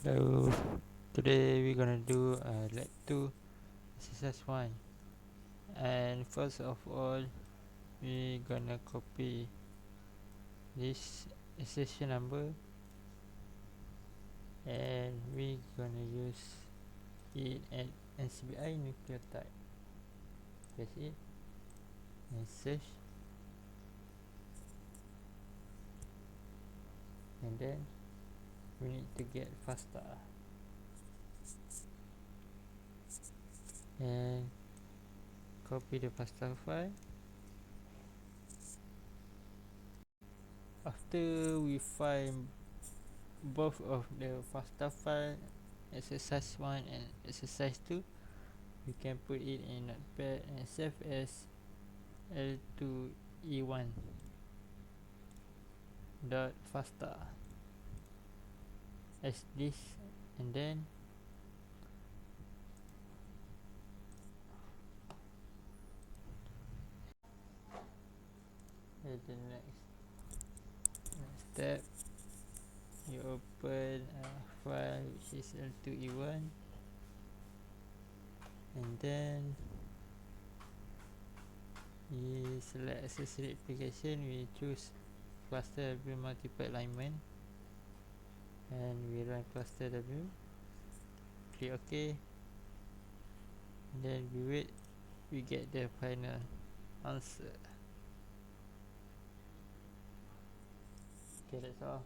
Hello. Today we're gonna do leg 2 exercise 1, and first of all we gonna copy this session number and we gonna use it at NCBI nucleotide. That's it. And search, and then we need to get FASTA and copy the FASTA file. After we find both of the FASTA file, exercise 1 and exercise 2, we can put it in Notepad and save as L2E1 dot FASTA as this, and then at the next step you open a file which is L2E1, and then we select accessory application, we choose cluster W multiple alignment, and we run cluster W, click OK, and then we wait, we get the final answer. Okay, that's all.